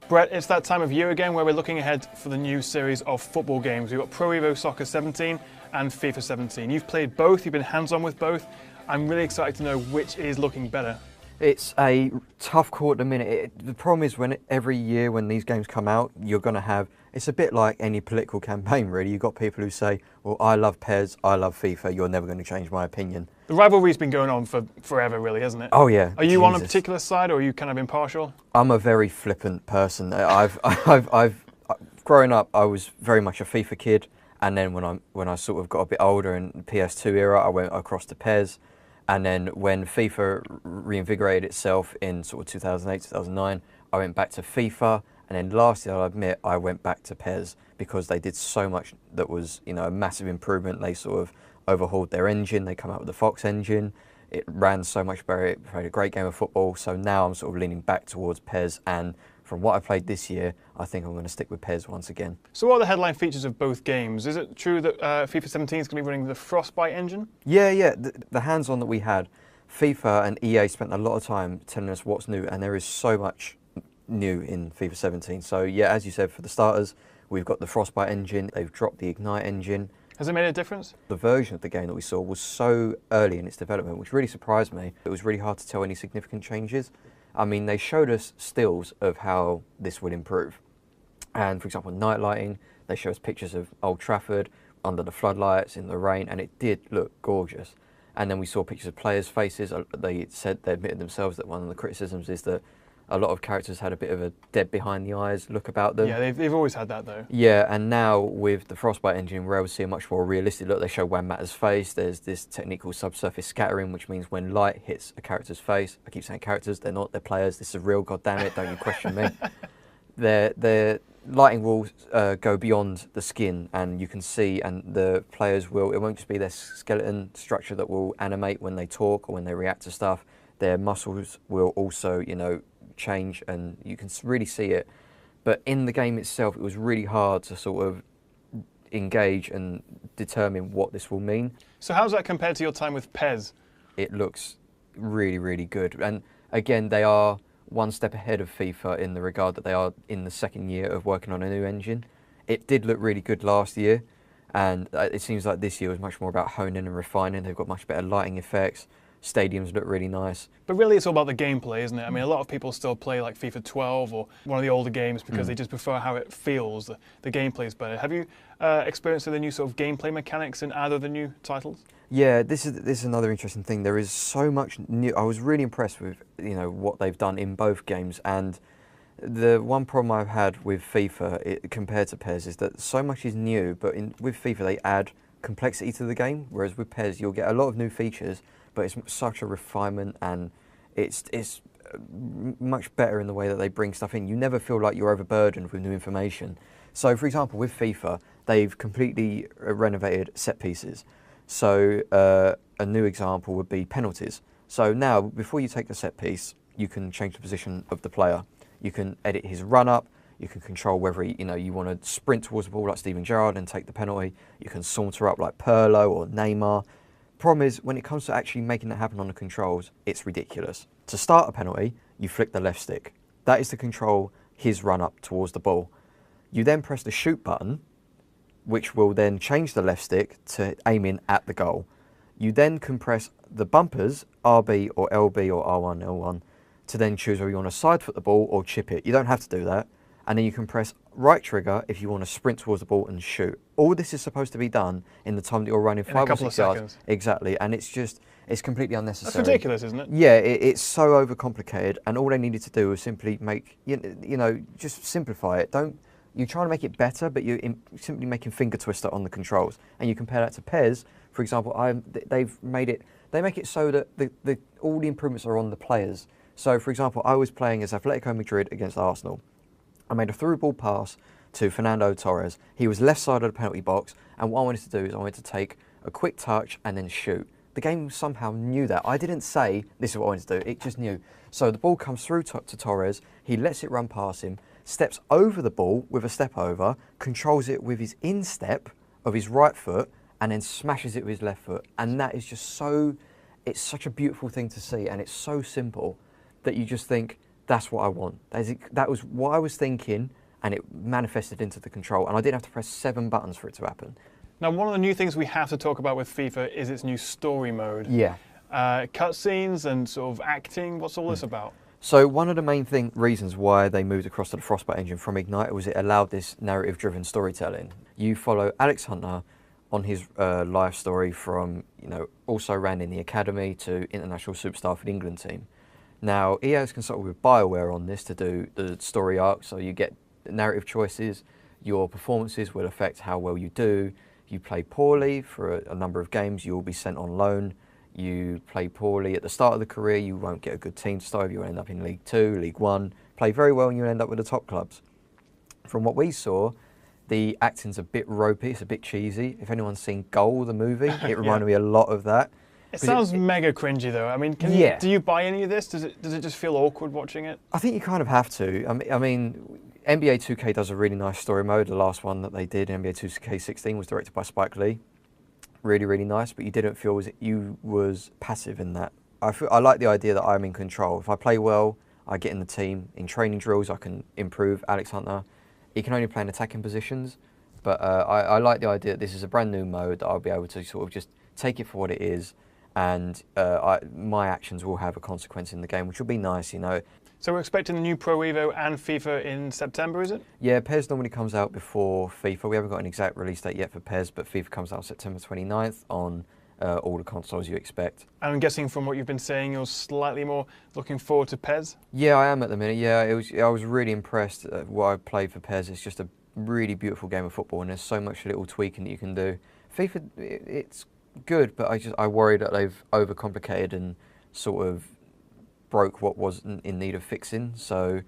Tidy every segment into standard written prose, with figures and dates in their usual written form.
Brett, it's that time of year again where we're looking ahead for the new series of football games. We've got Pro Evo Soccer 17 and FIFA 17. You've played both, you've been hands-on with both. I'm really excited to know which is looking better. It's a tough call at the minute. The problem is every year when these games come out, you're going to have, it's a bit like any political campaign really. You've got people who say, well, I love PES, I love FIFA, you're never going to change my opinion. The rivalry's been going on for forever really, hasn't it? Oh yeah. Are you on a particular side or are you kind of impartial? I'm a very flippant person. I've growing up, I was very much a FIFA kid, and then when I sort of got a bit older in the PS2 era, I went across to PES. And then when FIFA reinvigorated itself in sort of 2008, 2009, I went back to FIFA. And then last year, I'll admit, I went back to PES because they did so much that was, you know, a massive improvement. They sort of overhauled their engine. They come out with the Fox engine. It ran so much better. It played a great game of football. So now I'm sort of leaning back towards PES. And from what I played this year, I think I'm going to stick with PES once again. So what are the headline features of both games? Is it true that FIFA 17 is going to be running the Frostbite engine? Yeah. The hands-on that we had, FIFA and EA spent a lot of time telling us what's new, and there is so much new in FIFA 17. So yeah, as you said, for the starters, we've got the Frostbite engine. They've dropped the Ignite engine. Has it made a difference? The version of the game that we saw was so early in its development, which really surprised me. It was really hard to tell any significant changes. I mean, they showed us stills of how this would improve. And for example, night lighting, they showed us pictures of Old Trafford under the floodlights in the rain, and it did look gorgeous. And then we saw pictures of players' faces. They admitted themselves that one of the criticisms is that a lot of characters had a bit of a dead behind the eyes look about them. Yeah, they've always had that though. Yeah, and now with the Frostbite engine, we're able to see a much more realistic look. They show Juan Mata's face. There's this technique called subsurface scattering, which means when light hits a character's face, I keep saying characters, they're not, they're players. This is real, goddammit, don't you question me. Their lighting will go beyond the skin, and you can see, and the players will, it won't just be their skeleton structure that will animate when they talk or when they react to stuff. Their muscles will also, you know, change, and you can really see it. But in the game itself, it was really hard to sort of engage and determine what this will mean. So how's that compared to your time with PES? It looks really, really good. And again, they are one step ahead of FIFA in the regard that they are in the second year of working on a new engine. It did look really good last year, and it seems like this year was much more about honing and refining. They've got much better lighting effects. Stadiums look really nice. But really it's all about the gameplay, isn't it? I mean, a lot of people still play like FIFA 12 or one of the older games because they just prefer how it feels. The gameplay is better. Have you experienced the new sort of gameplay mechanics in either of the new titles? Yeah, this is another interesting thing. There is so much new. I was really impressed with, you know, what they've done in both games. And the one problem I've had with FIFA compared to PES is that so much is new, but with FIFA they add complexity to the game, whereas with PES you'll get a lot of new features, but it's such a refinement, and it's much better in the way that they bring stuff in. You never feel like you're overburdened with new information. So for example, with FIFA, they've completely renovated set pieces. So a new example would be penalties. So now, before you take a set piece, you can change the position of the player. You can edit his run up. You can control whether you want to sprint towards the ball like Steven Gerrard and take the penalty. You can saunter up like Pirlo or Neymar. Problem is, when it comes to actually making that happen on the controls, it's ridiculous. To start a penalty, you flick the left stick. That is to control his run up towards the ball. You then press the shoot button, which will then change the left stick to aiming at the goal. You then can press the bumpers, RB or LB or R1, L1, to then choose whether you want to side foot the ball or chip it. You don't have to do that. And then you can press right trigger if you want to sprint towards the ball and shoot. All this is supposed to be done in the time that you're running 5 or 6 yards. Exactly, and it's completely unnecessary. That's ridiculous, isn't it? Yeah, it's so overcomplicated, and all they needed to do was simply make, just simplify it. You're trying to make it better, but you're simply making finger twister on the controls. And you compare that to PES, for example, they make it so that all the improvements are on the players. So for example, I was playing as Atletico Madrid against Arsenal. I made a through ball pass to Fernando Torres. He was left side of the penalty box, and what I wanted to do is I wanted to take a quick touch and then shoot. The game somehow knew that. I didn't say this is what I wanted to do, it just knew. So the ball comes through to Torres, he lets it run past him, steps over the ball with a step over, controls it with his instep of his right foot, and then smashes it with his left foot. And that is just it's such a beautiful thing to see, and it's so simple that you just think, That's what I want. That was what I was thinking, and it manifested into the control, and I didn't have to press 7 buttons for it to happen. Now, one of the new things we have to talk about with FIFA is its new story mode. Yeah. Cutscenes and sort of acting, what's all this about? So one of the main reasons why they moved across to the Frostbite engine from Ignite was it allowed this narrative-driven storytelling. You follow Alex Hunter on his life story from, also ran in the academy to international superstar for the England team. Now, EA has consulted with BioWare on this to do the story arc, so you get narrative choices, your performances will affect how well you do. You play poorly for a number of games, you will be sent on loan. You play poorly at the start of the career, you won't get a good team to start with, you'll end up in League 2, League 1. Play very well and you'll end up with the top clubs. From what we saw, the acting's a bit ropey, it's a bit cheesy. If anyone's seen Goal, the movie, it reminded me a lot of that. It sounds mega cringy though. I mean, do you buy any of this? Does it just feel awkward watching it? I think you kind of have to. I mean, NBA 2K does a really nice story mode. The last one that they did, NBA 2K16, was directed by Spike Lee. Really, really nice, but you didn't feel as you was passive in that. I like the idea that I'm in control. If I play well, I get in the team. In training drills, I can improve. Alex Hunter, he can only play in attacking positions, but I like the idea that this is a brand new mode that I'll be able to sort of just take it for what it is, and my actions will have a consequence in the game, which will be nice, So we're expecting the new Pro Evo and FIFA in September, is it? Yeah, PES normally comes out before FIFA. We haven't got an exact release date yet for PES, but FIFA comes out September 29th on all the consoles you expect. And I'm guessing from what you've been saying, you're slightly more looking forward to PES? Yeah, I am at the minute. Yeah, I was really impressed at what I played for PES. It's just a really beautiful game of football, and there's so much little tweaking that you can do. FIFA, it's good, but I worry that they've overcomplicated and sort of broke what was in need of fixing, so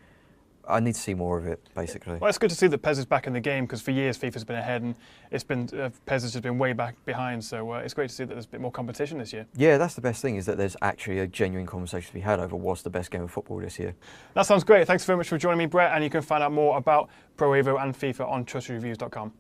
I need to see more of it, basically. Well, it's good to see that PES is back in the game, because for years FIFA's been ahead and PES has just been way back behind, so it's great to see that there's a bit more competition this year. Yeah, that's the best thing, is that there's actually a genuine conversation to be had over what's the best game of football this year. That sounds great. Thanks very much for joining me, Brett, and you can find out more about Pro Evo and FIFA on trustedreviews.com.